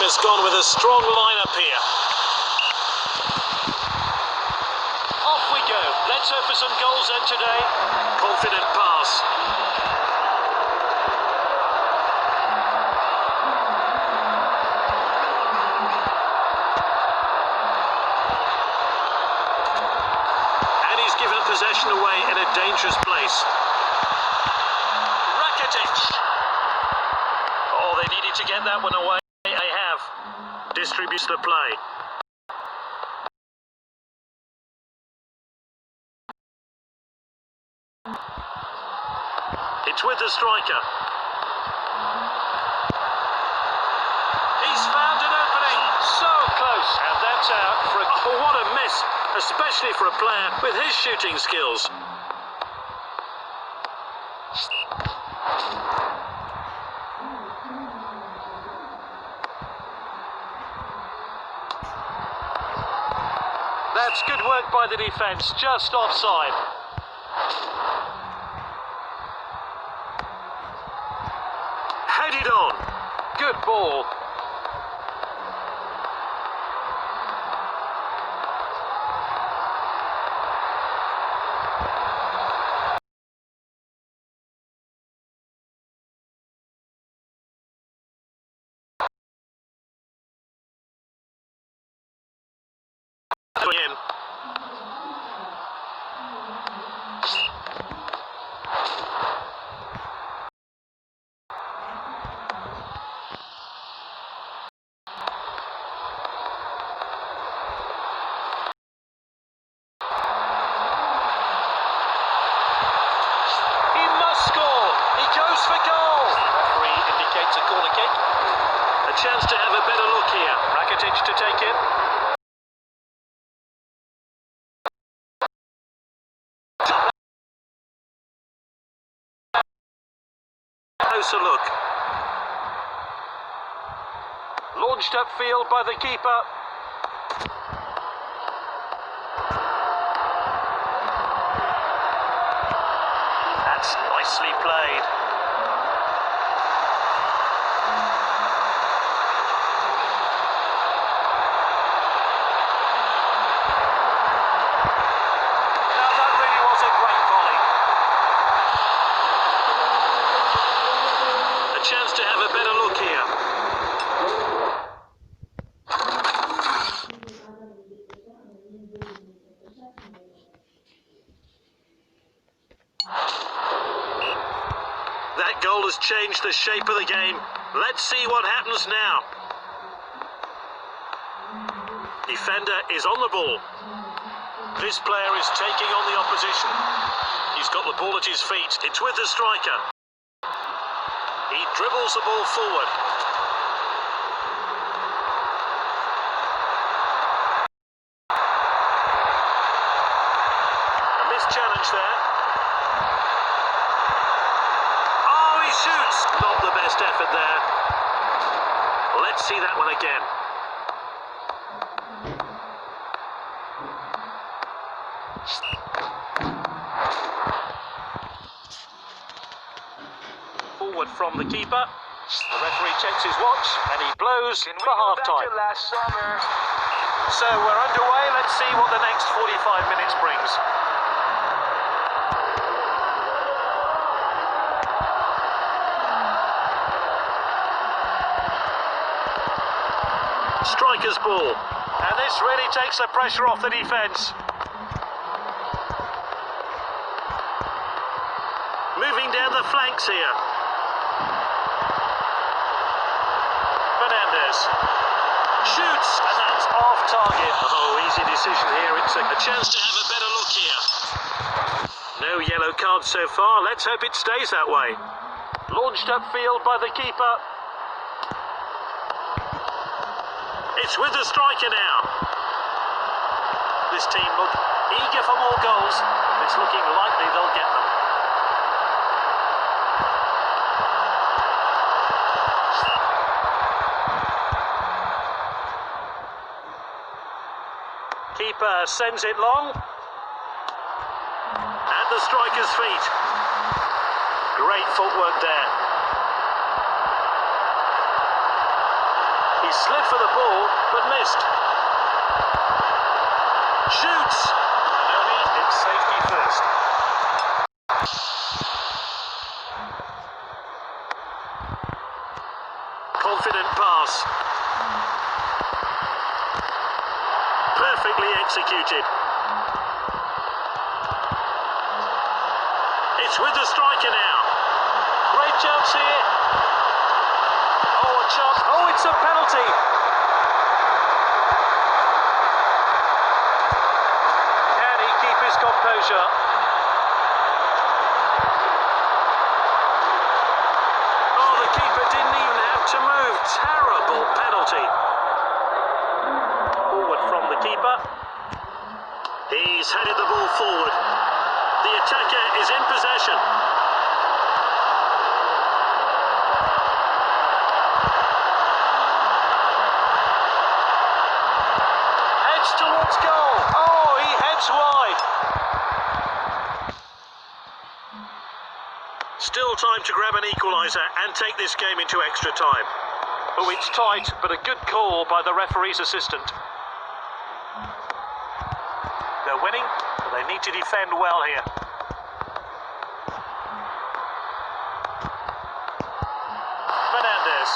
has gone with a strong lineup here. Off we go. Let's hope for some goals then today. Confident pass. And he's given possession away in a dangerous place. Oh, they needed to get that one away. They have. Distributes the play. It's with the striker. He's found an opening. So close. And that's out for a... Oh, what a miss. Especially for a player with his shooting skills. That's good work by the defence, just offside. Headed on. Good ball. Again. He must score. He goes for goal. Referee indicates a corner kick. A chance to have a better look here. Rakitic to take it. Closer look. Launched upfield by the keeper. That's nicely played. Now that really was a great volley. Chance to have a better look here. That goal has changed the shape of the game. Let's see what happens now. Defender is on the ball. This player is taking on the opposition. He's got the ball at his feet. It's with the striker. He dribbles the ball forward. A missed challenge there. Oh, he shoots. Not the best effort there. Let's see that one again. Forward from the keeper. The referee checks his watch and he blows for half-time. So we're underway. Let's see what the next 45 minutes brings. Striker's ball. And this really takes the pressure off the defence. Moving down the flanks here. Shoots, and that's off target. Oh, easy decision here. It's a chance to have a better look here. No yellow cards so far. Let's hope it stays that way. Launched upfield by the keeper. It's with the striker now. This team look eager for more goals. It's looking likely they'll get them. Keeper sends it long. At the striker's feet. Great footwork there. He slid for the ball, but missed. Shoots! And only it's safety first. Confident pass. Perfectly executed. It's with the striker now. Great chance here. Oh, a chance. Oh, it's a penalty. Can he keep his composure? Oh, the keeper didn't even have to move. Terrible penalty. Forward from the keeper. He's headed the ball forward. The attacker is in possession. Heads towards goal. Oh, he heads wide. Still time to grab an equaliser and take this game into extra time. Oh, it's tight, but a good call by the referee's assistant. They're winning, but they need to defend well here. Fernandez.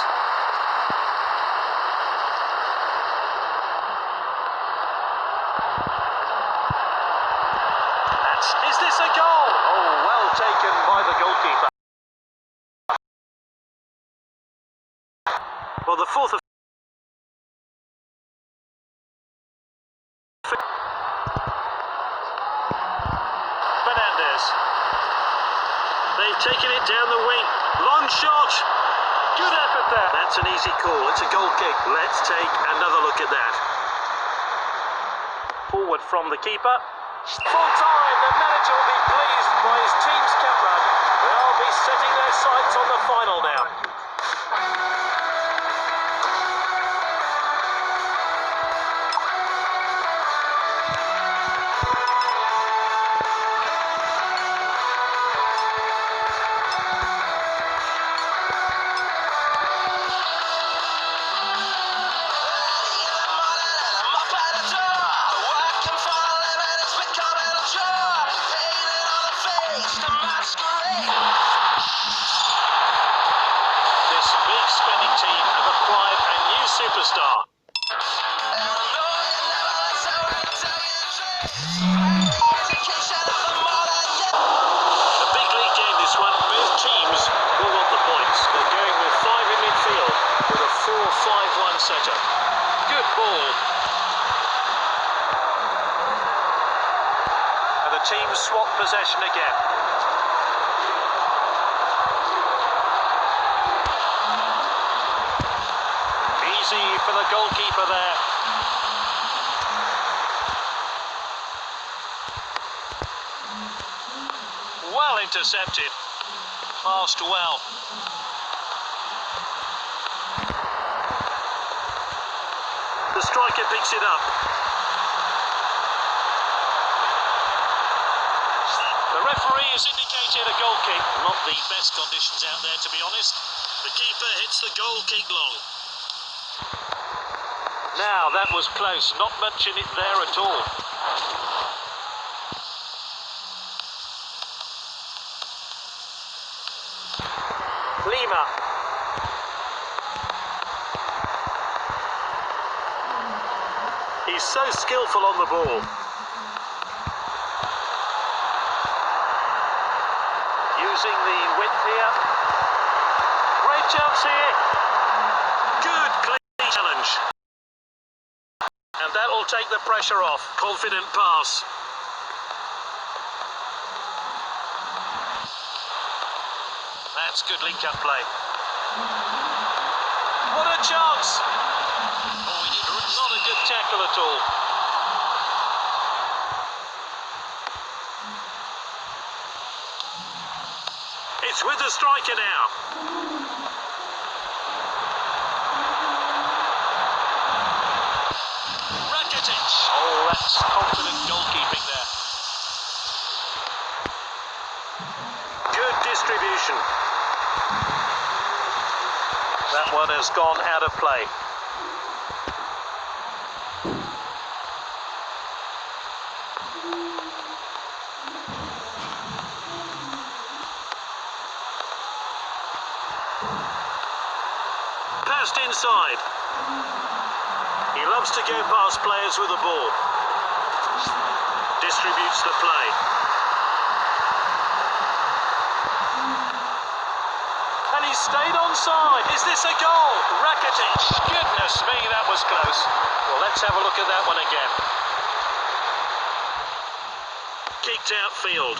Is this a goal? Oh, well taken by the goalkeeper. Well, the fourth of Fernandez. They've taken it down the wing. Long shot. Good effort there. That's an easy call. It's a goal kick. Let's take another look at that. Forward from the keeper. Full time. The manager will be pleased by his team's comeback. They'll be setting their sights on the final now. This big spending team have acquired a new superstar. A big league game this one. Both teams will want the points. They're going with 5 in midfield with a 4-5-1 setup. Good ball. And the teams swap possession again. Easy for the goalkeeper there. Well intercepted. Passed well. The striker picks it up. The referee has indicated a goal kick. Not the best conditions out there, to be honest. The keeper hits the goal kick long. Now, that was close. Not much in it there at all. Lima. He's so skillful on the ball. Using the width here. Great chance here. Good clean challenge. And that'll take the pressure off. Confident pass. That's good link-up play. What a chance! Oh, he did not a good tackle at all. It's with the striker now. Oh, that's confident goalkeeping there. Good distribution. That one has gone out of play. inside. He loves to go past players with the ball. Distributes the play. And he stayed onside. Is this a goal? Rakitic. Goodness me, that was close. Well, let's have a look at that one again. Kicked outfield.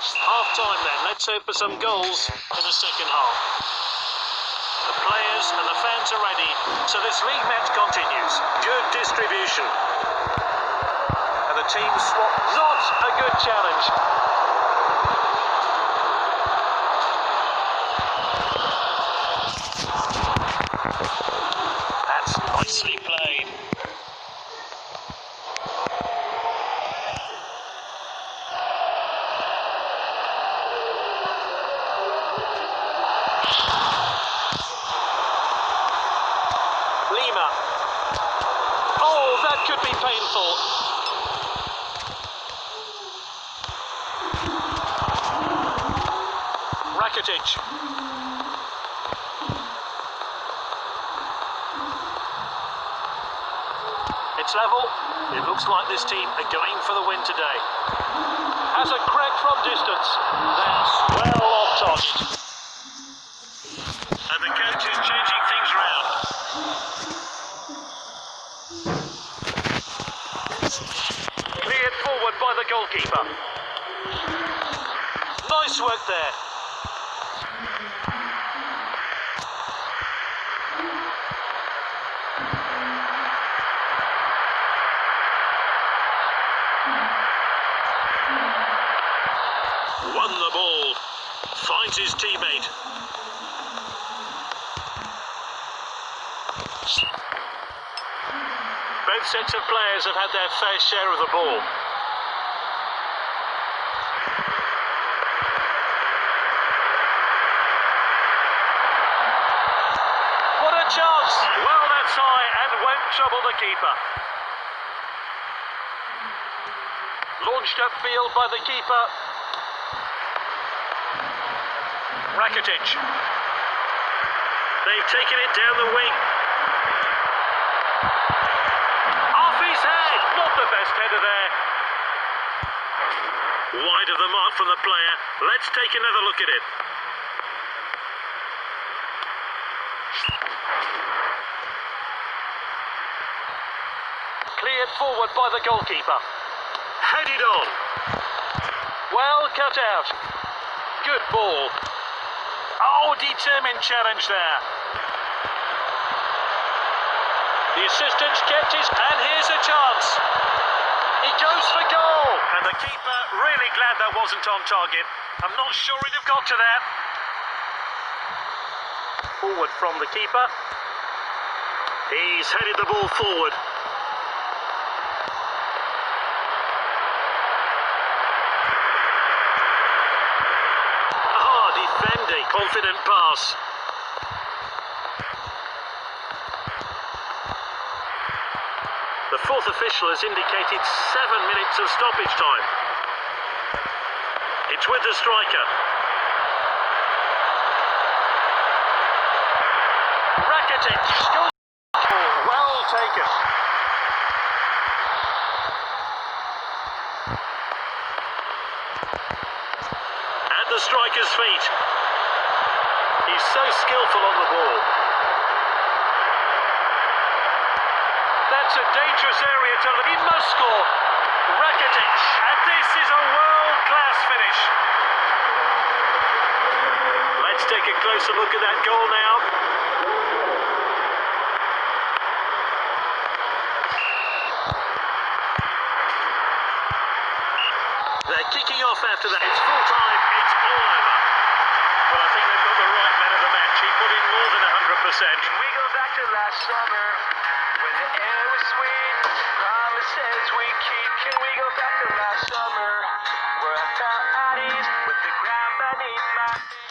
Half time then. Let's hope for some goals in the second half. The players and the fans are ready, so this league match continues. Good distribution. And the team swap. Not a good challenge. That's nicely played. Oh, that could be painful. Rakitic. It's level. It looks like this team are going for the win today. Has a crack from distance. That's well off target. And the coach is changing things around. Cleared forward by the goalkeeper. Nice work there. Won the ball. Finds his teammate. Both sets of players have had their fair share of the ball. What a chance! Well, that's high and won't trouble the keeper. Launched upfield by the keeper. Rakitic. They've taken it down the wing. Off his head. Not the best header there. Wide of the mark from the player. Let's take another look at it. Cleared forward by the goalkeeper. Headed on. Well cut out. Good ball. Oh, determined challenge there. The assistant's kept his, and here's a chance. He goes for goal. And the keeper really glad that wasn't on target. I'm not sure he'd have got to that. Forward from the keeper. He's headed the ball forward. Defending, confident pass. The fourth official has indicated 7 minutes of stoppage time. It's with the striker. Rakitic scores. Well taken. At the striker's feet. He's so skillful on the ball. That's a dangerous area to lead. He must score. Rakitic. And this is a world-class finish. Let's take a closer look at that goal now. They're kicking off after that. It's full time. It's all over. Well, I think they've got the right man of the match. He put in more than 100%. Can we go back to last summer when the air was sweet? Promises we keep. Can we go back to last summer where I felt at ease with the ground beneath my feet?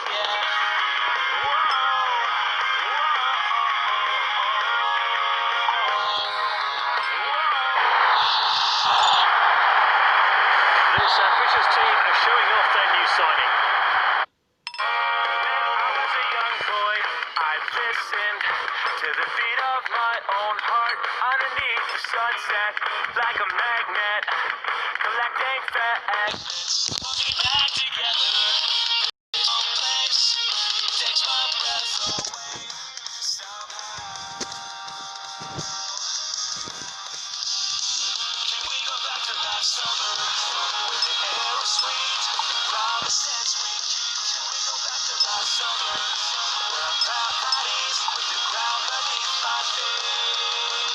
Yeah. This ambitious team are showing off their new signing. When I was a young boy, I'd listen the sunset like a magnet, collecting facts. Looking back together, place takes my breath away somehow. Can we go back to last summer when the air was sweet? Promises we keep. Can we go back to last summer where I felt at ease with the ground beneath my feet?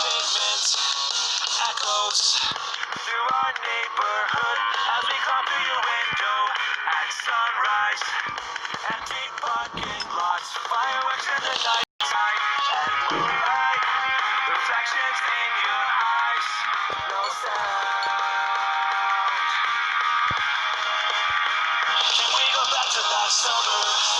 Pavement echoes through our neighborhood as we climb through your window at sunrise. Empty parking lots, fireworks in the night time, and moonlight, reflections in your eyes, no sound. Can we go back to last summer?